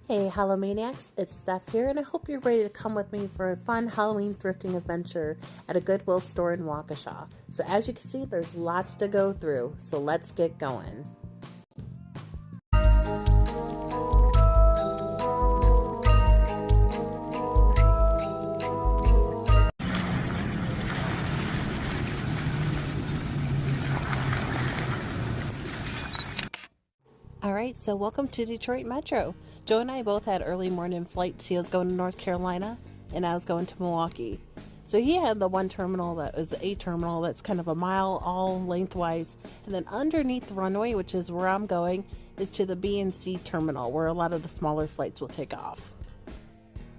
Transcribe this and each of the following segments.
Hey Hallowmaniacs, it's Steph here, and I hope you're ready to come with me for a fun Halloween thrifting adventure at a Goodwill store in Waukesha. So as you can see, there's lots to go through, so let's get going. Alright, so welcome to Detroit Metro. Joe and I both had early morning flights. He was going to North Carolina, and I was going to Milwaukee. So he had the one terminal that was the A terminal that's kind of a mile all lengthwise, and then underneath the runway, which is where I'm going, is to the B and C terminal, where a lot of the smaller flights will take off.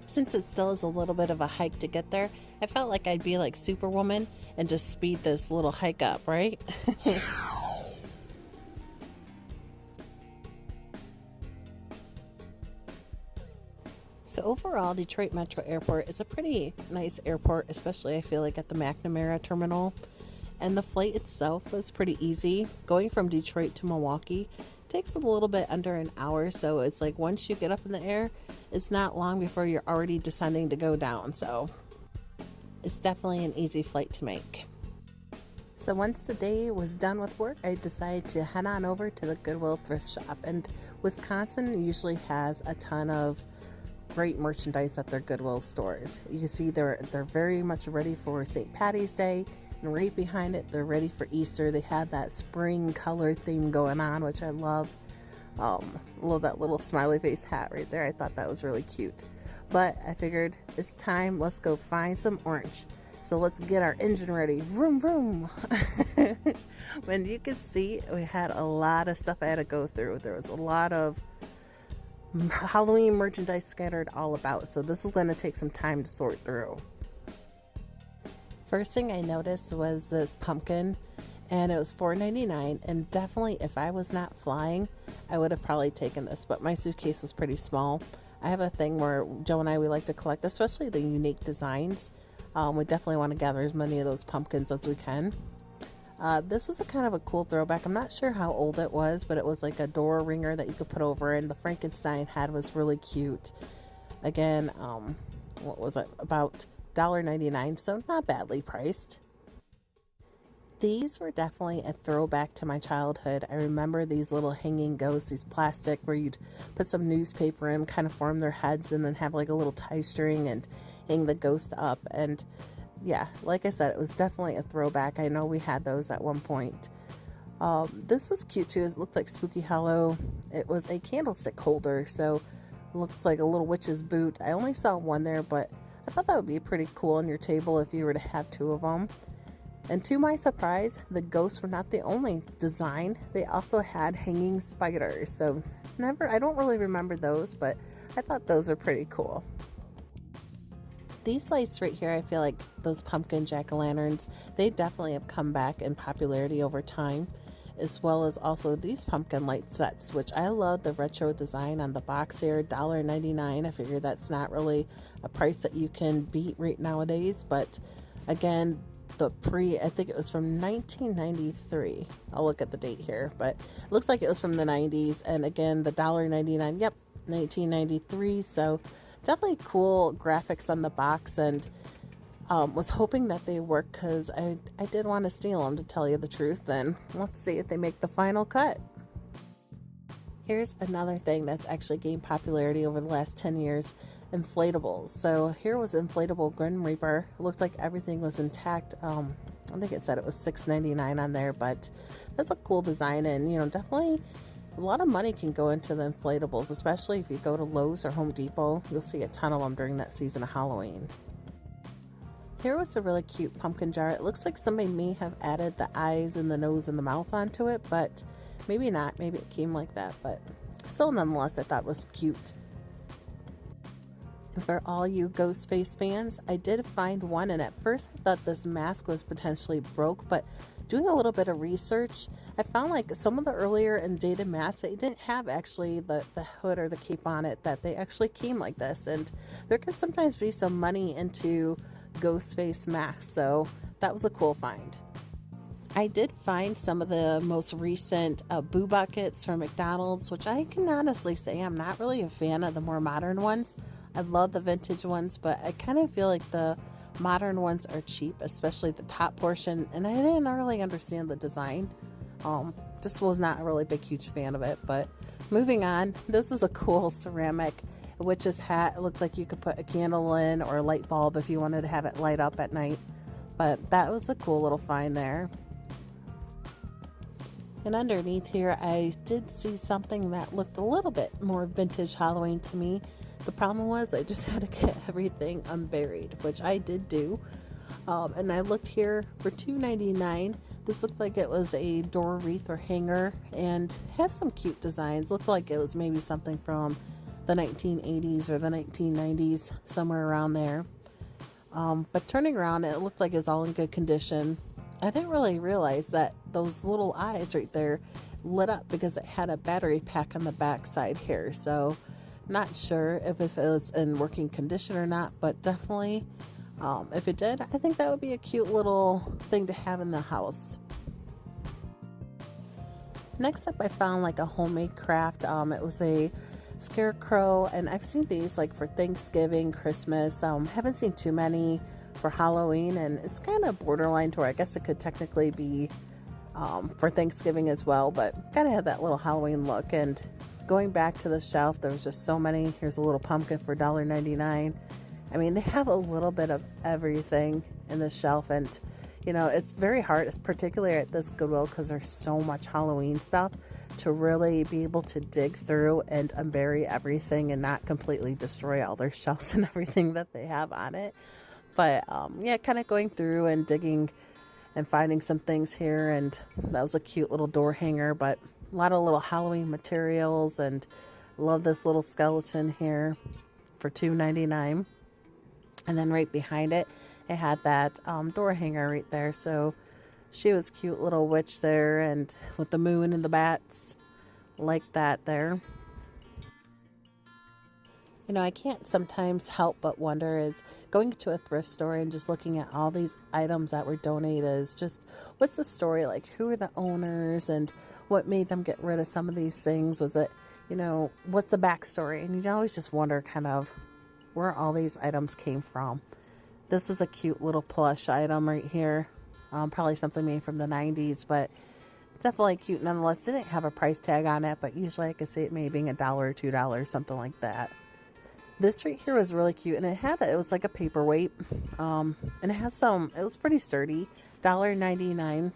Since it still is a little bit of a hike to get there, I felt like I'd be like Superwoman and just speed this little hike up, right? So overall, Detroit Metro Airport is a pretty nice airport, especially I feel like at the McNamara terminal. And the flight itself was pretty easy. Going from Detroit to Milwaukee takes a little bit under an hour, so it's like once you get up in the air, it's not long before you're already descending to go down. So it's definitely an easy flight to make. So once the day was done with work, I decided to head on over to the Goodwill thrift shop. And Wisconsin usually has a ton of great merchandise at their Goodwill stores. You can see they're very much ready for St. Patty's Day, and right behind it they're ready for Easter. They had that spring color theme going on, which I love. Love that little smiley face hat right there. I thought that was really cute. But I figured it's time, let's go find some orange. So let's get our engine ready. Vroom vroom. When you can see, we had a lot of stuff I had to go through. There was a lot of Halloween merchandise scattered all about, so this is going to take some time to sort through. First thing I noticed was this pumpkin, and it was $4.99, and definitely if I was not flying, I would have probably taken this, but my suitcase was pretty small. I have a thing where Joe and I, we like to collect, especially the unique designs. We definitely want to gather as many of those pumpkins as we can. This was a kind of a cool throwback. I'm not sure how old it was, but it was like a door ringer that you could put over, and the Frankenstein head was really cute. Again, what was it? About $1.99, so not badly priced. These were definitely a throwback to my childhood. I remember these little hanging ghosts, these plastic where you'd put some newspaper in, kind of form their heads, and then have like a little tie string and hang the ghost up. And yeah, like I said, it was definitely a throwback. I know we had those at one point. This was cute too. It looked like Spooky Hollow. It was a candlestick holder, so it looks like a little witch's boot. I only saw one there, but I thought that would be pretty cool on your table if you were to have two of them. And to my surprise, the ghosts were not the only design. They also had hanging spiders. So I don't really remember those, but I thought those were pretty cool. These lights right here, I feel like those pumpkin jack-o'-lanterns, they definitely have come back in popularity over time, as well as also these pumpkin light sets, which I love the retro design on the box here, $1.99. I figure that's not really a price that you can beat right nowadays, but again, I think it was from 1993. I'll look at the date here, but it looked like it was from the 90s, and again, the $1.99, yep, 1993, so definitely cool graphics on the box, and was hoping that they work because I did want to steal them, to tell you the truth. And let's see if they make the final cut. Here's another thing that's actually gained popularity over the last 10 years, inflatables. So here was inflatable Grim Reaper. It looked like everything was intact. I think it said it was $6.99 on there, but that's a cool design, and definitely a lot of money can go into the inflatables, especially if you go to Lowe's or Home Depot. You'll see a ton of them during that season of Halloween. Here was a really cute pumpkin jar. It looks like somebody may have added the eyes and the nose and the mouth onto it, but maybe not. Maybe it came like that, but still, nonetheless, I thought it was cute. And for all you Ghostface fans, I did find one, and at first I thought this mask was potentially broke, but doing a little bit of research, I found like some of the earlier and dated masks, they didn't have actually the hood or the cape on it, that they actually came like this, and there can sometimes be some money into Ghostface masks, so that was a cool find. I did find some of the most recent boo buckets from McDonald's, which I can honestly say I'm not really a fan of the more modern ones. I love the vintage ones, but I kind of feel like the modern ones are cheap, especially the top portion, and I didn't really understand the design. Just was not a really big, huge fan of it. But moving on, this is a cool ceramic witch's hat. It looks like you could put a candle in or a light bulb if you wanted to have it light up at night. But that was a cool little find there. And underneath here, I did see something that looked a little bit more vintage Halloween to me. The problem was I just had to get everything unburied, which I did do. And I looked here for $2.99. This looked like it was a door wreath or hanger and had some cute designs. Looked like it was maybe something from the 1980s or the 1990s, somewhere around there. But turning around, it looked like it was all in good condition. I didn't really realize that those little eyes right there lit up because it had a battery pack on the back side here. So not sure if it was in working condition or not, but definitely if it did, I think that would be a cute little thing to have in the house. Next up, I found like a homemade craft. It was a scarecrow, and I've seen these like for Thanksgiving, Christmas. Haven't seen too many for Halloween, and it's kind of borderline to where I guess it could technically be for Thanksgiving as well, but kind of had that little Halloween look. And going back to the shelf, there was just so many. Here's a little pumpkin for $1.99. I mean, they have a little bit of everything in the shelf, and you know, it's very hard, it's particularly at this Goodwill, because there's so much Halloween stuff, to really be able to dig through and unbury everything and not completely destroy all their shelves and everything that they have on it. But yeah, kind of going through and digging and finding some things here, and that was a cute little door hanger, but a lot of little Halloween materials, and love this little skeleton here for $2.99. And then right behind it, it had that door hanger right there. So she was cute little witch there, and with the moon and the bats like that there. You know, I can't sometimes help but wonder, is going to a thrift store and just looking at all these items that were donated, is just, what's the story? Like, who are the owners and what made them get rid of some of these things? Was it, you know, what's the backstory? And you always just wonder kind of where all these items came from. This is a cute little plush item right here. Probably something made from the 90s, but definitely cute nonetheless. Didn't have a price tag on it, but usually I could see it maybe being $1 or $2, something like that. This right here was really cute, and it was like a paperweight, and it had it was pretty sturdy. $1.99, and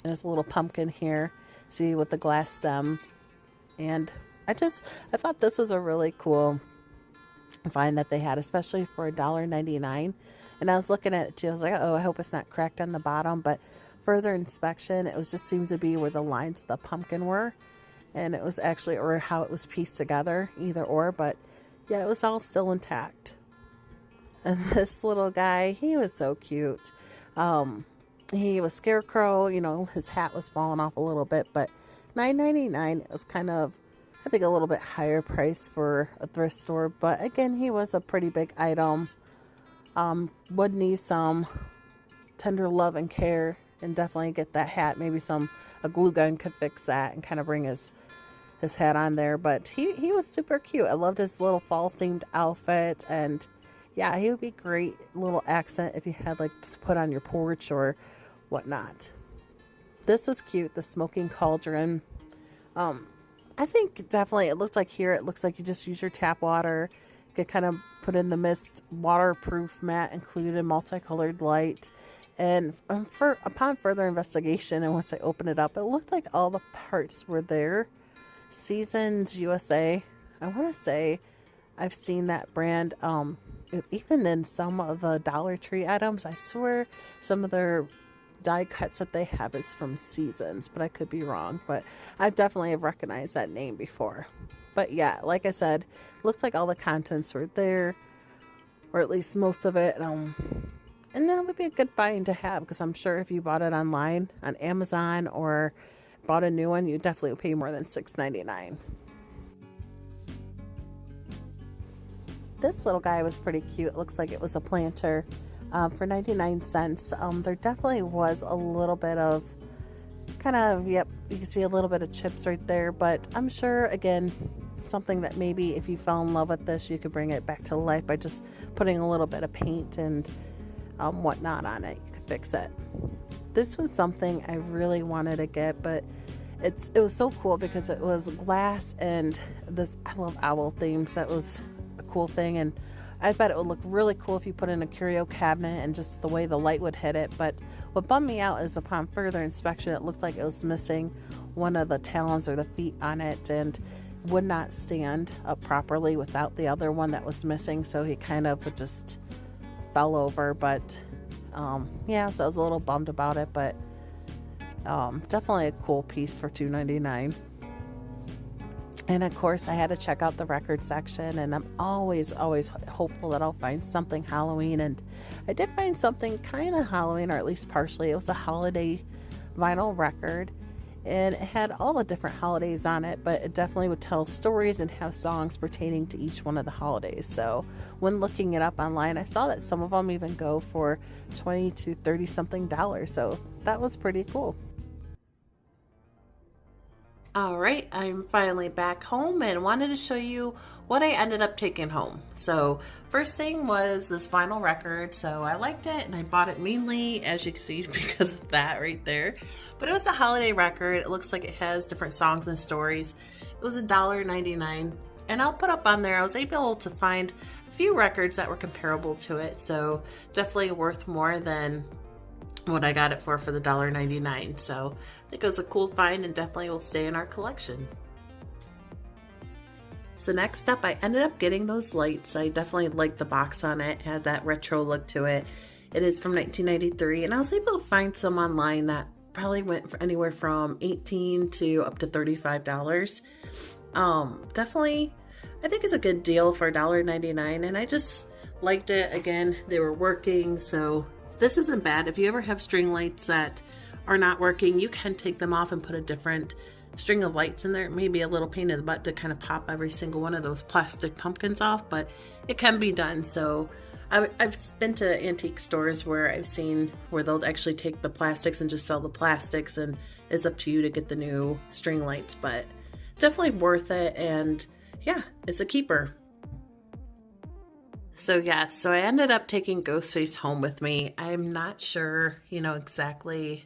it's a little pumpkin here, see, with the glass stem. And I thought this was a really cool find that they had, especially for $1.99. And I was looking at it too, I was like, oh, I hope it's not cracked on the bottom, but further inspection, it was just seemed to be where the lines of the pumpkin were, and it was actually, or how it was pieced together, either or, but yeah, it was all still intact. And this little guy, he was so cute. He was scarecrow, you know, his hat was falling off a little bit, but $9.99, it was kind of, I think, a little bit higher price for a thrift store, but again, he was a pretty big item. Would need some tender love and care, and definitely get that hat. Maybe a glue gun could fix that and kind of bring his hat on there. But he was super cute. I loved his little fall themed outfit, and yeah, he would be great little accent if you had like to put on your porch or whatnot. This was cute, the smoking cauldron. I think definitely it looks like you just use your tap water. You could kind of put in the mist waterproof mat, included multicolored light. And upon further investigation, and once I opened it up, it looked like all the parts were there. Seasons USA, I want to say I've seen that brand even in some of the Dollar Tree items. I swear some of their die cuts that they have is from Seasons, but I could be wrong. But I've definitely recognized that name before. But yeah, like I said, looked like all the contents were there, or at least most of it. And that would be a good find to have, because I'm sure if you bought it online on Amazon or bought a new one, you definitely would pay more than $6.99. This little guy was pretty cute. It looks like it was a planter for 99 cents. There definitely was a little bit of kind of, yep, you can see a little bit of chips right there, but I'm sure, again, something that maybe if you fell in love with this, you could bring it back to life by just putting a little bit of paint and whatnot on it. You could fix it. This was something I really wanted to get, but it was so cool because it was glass and this, I love owl themes. That was a cool thing, and I bet it would look really cool if you put in a curio cabinet and just the way the light would hit it. But what bummed me out is upon further inspection, it looked like it was missing one of the talons or the feet on it and would not stand up properly without the other one that was missing. So he kind of just fell over. But yeah, so I was a little bummed about it, but definitely a cool piece for $2.99. And of course, I had to check out the record section, and I'm always hopeful that I'll find something Halloween. And I did find something kind of Halloween, or at least partially. It was a holiday vinyl record, and it had all the different holidays on it, but it definitely would tell stories and have songs pertaining to each one of the holidays. So when looking it up online, I saw that some of them even go for $20 to $30 something. So that was pretty cool. Alright, I'm finally back home and wanted to show you what I ended up taking home. So first thing was this vinyl record. So I liked it and I bought it mainly, as you can see, because of that right there. But it was a holiday record. It looks like it has different songs and stories. It was $1.99, and I'll put up on there, I was able to find a few records that were comparable to it. So definitely worth more than what I got it for the $1.99. So I think it was a cool find and definitely will stay in our collection. So next up, I ended up getting those lights. I definitely liked the box on it. It had that retro look to it. It is from 1993, and I was able to find some online that probably went for anywhere from $18 to up to $35. Definitely, I think it's a good deal for $1.99, and I just liked it. Again, they were working, so this isn't bad. If you ever have string lights that are not working, you can take them off and put a different string of lights in there. It may be a little pain in the butt to kind of pop every single one of those plastic pumpkins off, but it can be done. So I've been to antique stores where I've seen where they'll actually take the plastics and just sell the plastics, and it's up to you to get the new string lights, but definitely worth it. And yeah, it's a keeper. So yeah, so I ended up taking Ghostface home with me. I'm not sure, exactly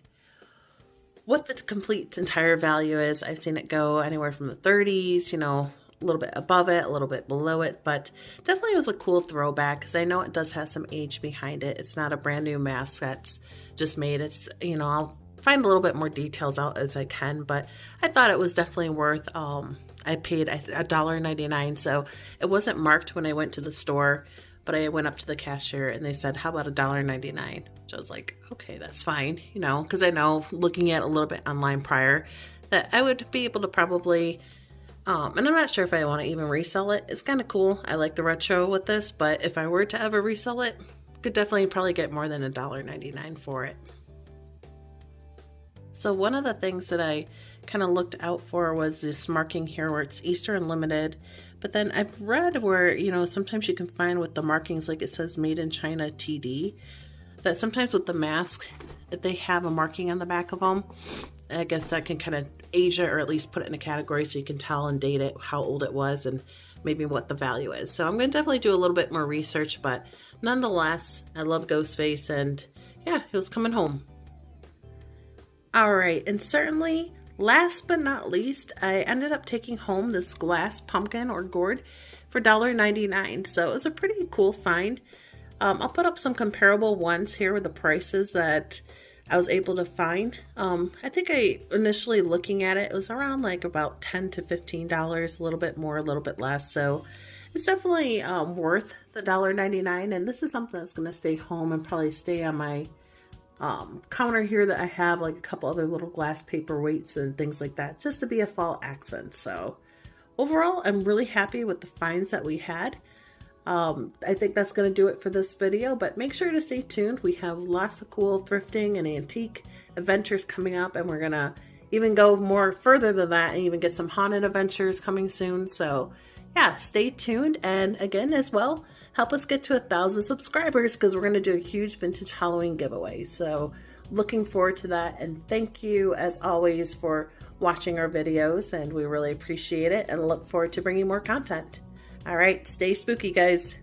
what the complete entire value is. I've seen it go anywhere from the 30s, a little bit above it, a little bit below it, but definitely was a cool throwback because I know it does have some age behind it. It's not a brand new mask that's just made. It's, I'll find a little bit more details out as I can, but I thought it was definitely worth, I paid $1.99, so it wasn't marked when I went to the store, but I went up to the cashier and they said, how about $1.99? Which I was like, okay, that's fine, because I know looking at a little bit online prior that I would be able to probably, and I'm not sure if I want to even resell it. It's kind of cool. I like the retro with this, but if I were to ever resell it, could definitely probably get more than $1.99 for it. So one of the things that I kind of looked out for was this marking here where it's Easter Unlimited. But then I've read where, sometimes you can find with the markings, like it says Made in China TD, that sometimes with the mask, if they have a marking on the back of them, I guess that can kind of age it, or at least put it in a category so you can tell and date it, how old it was, and maybe what the value is. So I'm going to definitely do a little bit more research, but nonetheless, I love Ghostface, and yeah, it was coming home. All right, and certainly, last but not least, I ended up taking home this glass pumpkin or gourd for $1.99. So it was a pretty cool find. I'll put up some comparable ones here with the prices that I was able to find. I think initially looking at it, it was around like about $10 to $15, a little bit more, a little bit less. So it's definitely worth the $1.99. And this is something that's going to stay home and probably stay on my counter here, that I have like a couple other little glass paperweights and things like that, just to be a fall accent. So overall, I'm really happy with the finds that we had. I think that's going to do it for this video, but make sure to stay tuned. We have lots of cool thrifting and antique adventures coming up, and we're going to even go more further than that and even get some haunted adventures coming soon. So yeah, stay tuned. And again, as well, help us get to 1,000 subscribers, because we're going to do a huge vintage Halloween giveaway. So looking forward to that, and thank you as always for watching our videos, and we really appreciate it and look forward to bringing more content. All right, stay spooky, guys.